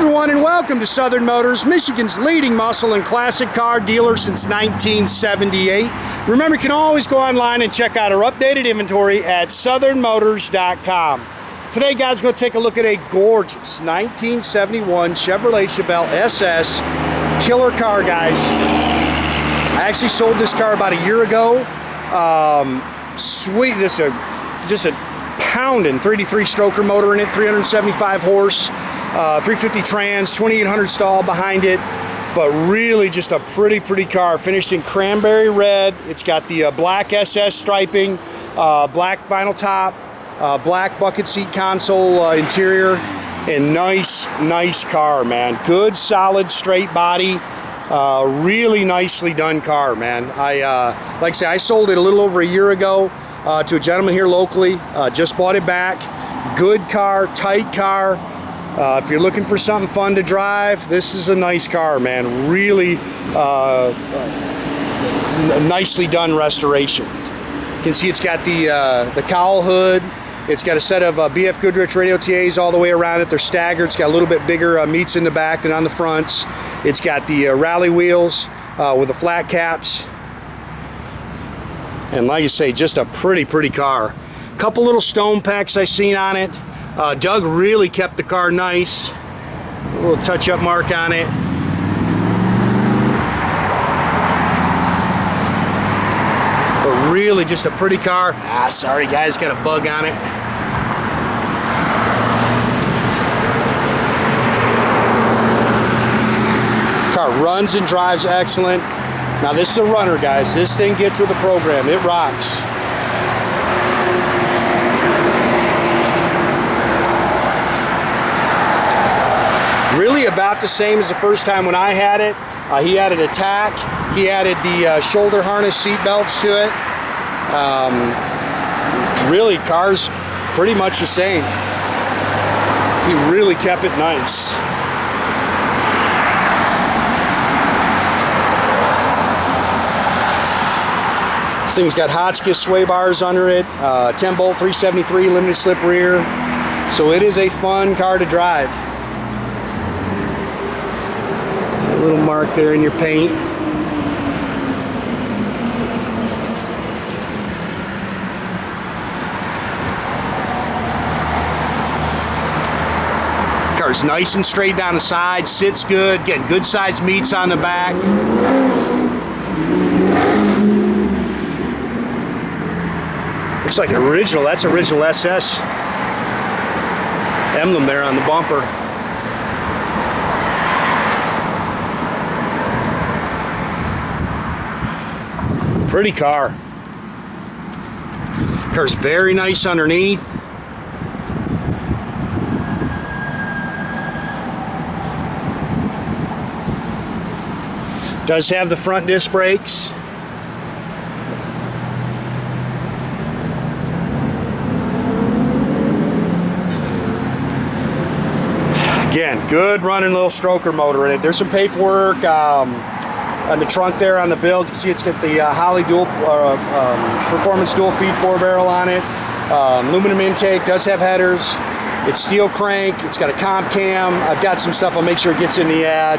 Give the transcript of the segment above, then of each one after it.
everyone, and welcome to Southern Motors, Michigan's leading muscle and classic car dealer since 1978. Remember, you can always go online and check out our updated inventory at southernmotors.com. Today, guys, we're going to take a look at a gorgeous 1971 Chevrolet Chevelle SS. Killer car, guys. I actually sold this car about a year ago. Sweet, this is just a pounding 33 stroker motor in it, 375 horse. 350 trans, 2800 stall behind it, but really just a pretty car. Finished in cranberry red. It's got the black SS striping, black vinyl top, black bucket seat console interior, and nice car, man. Good, solid, straight body. Really nicely done car, man. Like I say, I sold it a little over a year ago to a gentleman here locally. Just bought it back. Good car, tight car. If you're looking for something fun to drive, this is a nice car, man. Really nicely done restoration. You can see it's got the cowl hood. It's got a set of BF Goodrich Radial TAs all the way around it. They're staggered. It's got a little bit bigger meats in the back than on the fronts. It's got the rally wheels with the flat caps. And like I say, just a pretty car. Couple little stone pecks I seen on it. Doug really kept the car nice. A little touch-up mark on it. But really just a pretty car. Sorry guys, got a bug on it. Car runs and drives excellent. Now this is a runner, guys. This thing gets with the program. It rocks. Really about the same as the first time when I had it. He added a tack. He added the shoulder harness seat belts to it. Really, car's pretty much the same. He really kept it nice. This thing's got Hotchkis sway bars under it, 10 bolt 373 limited slip rear. So it is a fun car to drive. A little mark there in your paint. Car's nice and straight down the side, sits good, getting good sized meats on the back. Looks like original, that's original SS emblem there on the bumper. Pretty car. Car's very nice underneath. Does have the front disc brakes. Again, good running little stroker motor in it. There's some paperwork. On the trunk there on the build, you can see it's got the Holley Performance dual feed 4-barrel on it. Aluminum intake, does have headers. It's steel crank, it's got a comp cam. I've got some stuff, I'll make sure it gets in the ad.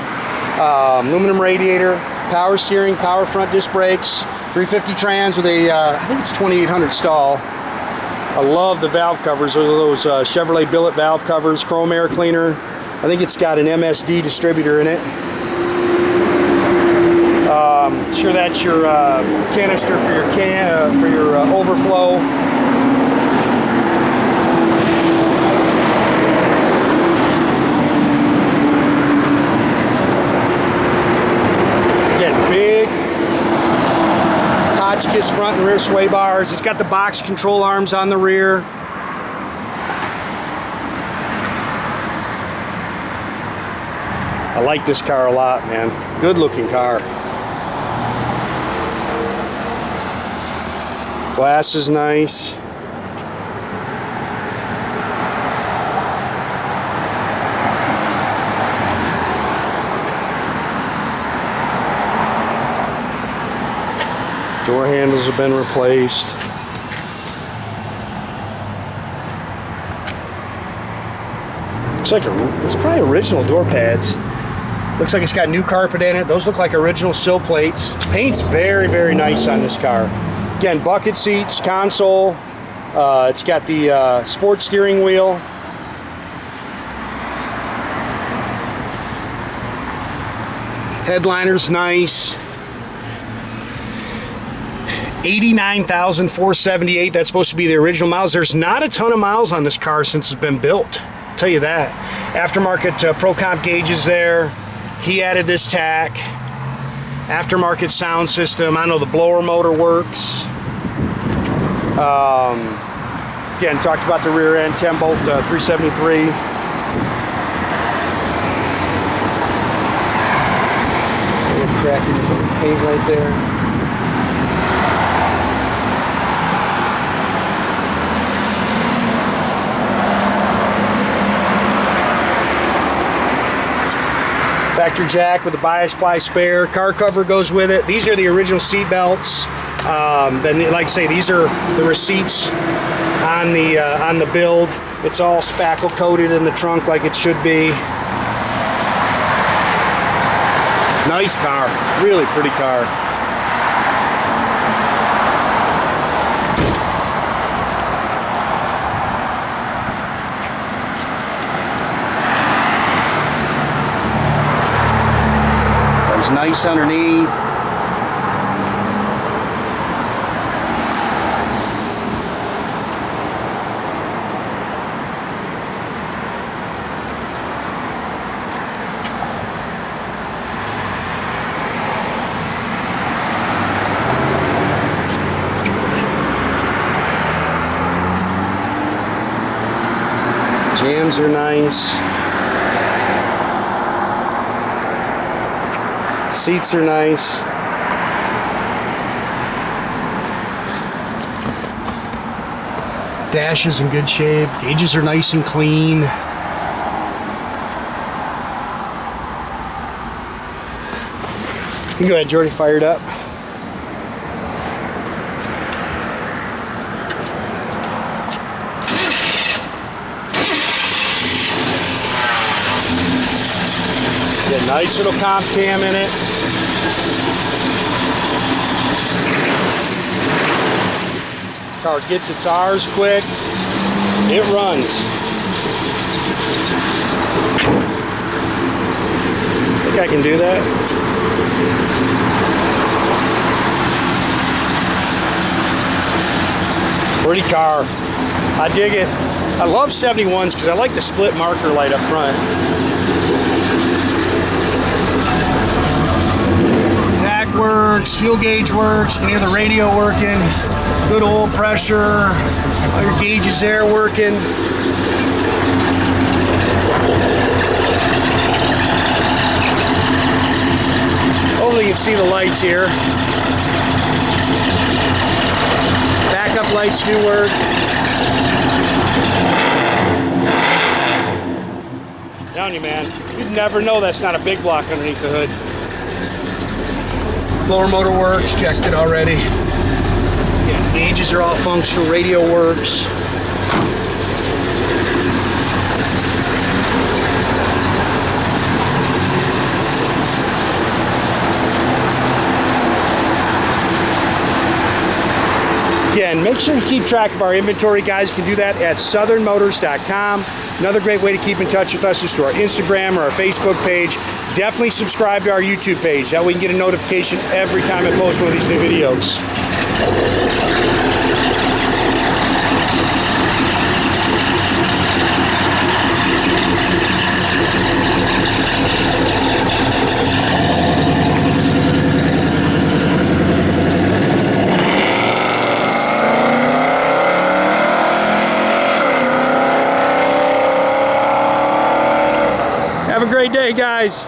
Aluminum radiator, power steering, power front disc brakes, 350 trans with a, I think it's 2800 stall. I love the valve covers, those Chevrolet billet valve covers, chrome air cleaner. I think it's got an MSD distributor in it. Sure, that's your canister for your overflow. Again, big Hotchkis front and rear sway bars. It's got the box control arms on the rear. I like this car a lot, man. Good looking car. Glass is nice. Door handles have been replaced. Looks like it's probably original door pads. Looks like it's got new carpet in it. Those look like original sill plates. Paint's very, very nice on this car. Again, bucket seats, console. It's got the sports steering wheel. Headliner's nice. 89,478. That's supposed to be the original miles. There's not a ton of miles on this car since it's been built. I'll tell you that. Aftermarket Pro Comp gauges there. He added this tack. Aftermarket sound system. I know the blower motor works. Again, talked about the rear end, 10 bolt 373. Cracking the paint right there. Factory jack with a bias ply spare. Car cover goes with it. These are the original seat belts. Then, like I say, these are the receipts on the build. It's all spackle coated in the trunk like it should be. Nice car, really pretty car. It's nice underneath. Jams are nice. Seats are nice. Dash is in good shape. Gauges are nice and clean. You can go ahead, Jordy, fire it up. Nice little comp cam in it. Car gets its R's quick. It runs. I think I can do that. Pretty car. I dig it. I love 71s because I like the split marker light up front. Tack works, fuel gauge works, you can hear the radio working, good oil pressure, all your gauges there working. Hopefully you can see the lights here. Backup lights do work. Down you, man. You'd never know that's not a big block underneath the hood. Blower motor works, checked it already. Yeah, gauges are all functional, radio works. Again, make sure you keep track of our inventory, guys. You can do that at southernmotors.com. Another great way to keep in touch with us is through our Instagram or our Facebook page. Definitely subscribe to our YouTube page. That way you can get a notification every time I post one of these new videos. Have a great day, guys.